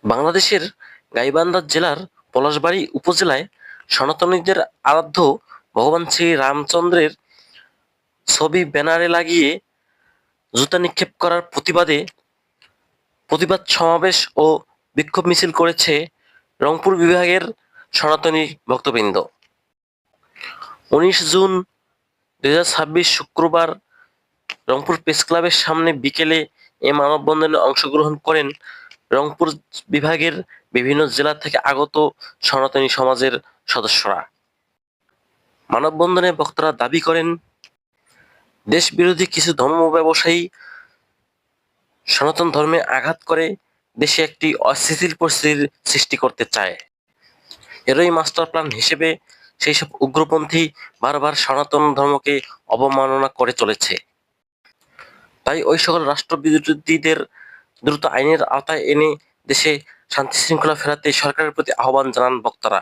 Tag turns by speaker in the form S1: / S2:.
S1: বাংলাদেশের গাইবান্ধা জেলার পলাশবাড়ী উপজেলায় সনাতনীদের আরাধ্য ভগবান শ্রী রামচন্দ্রের ছবি ব্যানারে লাগিয়ে জুতা নিক্ষেপ করার প্রতিবাদ সমাবেশ ও বিক্ষোভ মিছিল করেছে রংপুর বিভাগের সনাতনী ভক্তবৃন্দ। 19 জুন 2026 শুক্রবার রংপুর প্রেসক্লাবের সামনে বিকেলে এ মানববন্ধনে অংশগ্রহণ করেন রংপুর বিভাগের বিভিন্ন জেলা থেকে আগত সনাতনী সমাজের সদস্যরা। মানববন্ধনে বক্তারা দাবি করেন, দেশবিরোধী কিছু ধর্ম ব্যবসায়ী সনাতন ধর্মে আঘাত করে দেশে একটি অস্থিতিশীল পরিস্থিতির সৃষ্টি করতে চায়। এরই মাস্টার প্ল্যান হিসেবে সেই সব উগ্রপন্থী বারবার সনাতন ধর্মকে অবমাননা করে চলেছে। তাই ওই সকল রাষ্ট্রবিরোধীদের দ্রুত আইনের আওতায় এনে দেশে শান্তি শৃঙ্খলা ফেরাতে সরকারের প্রতি আহ্বান জানান বক্তারা।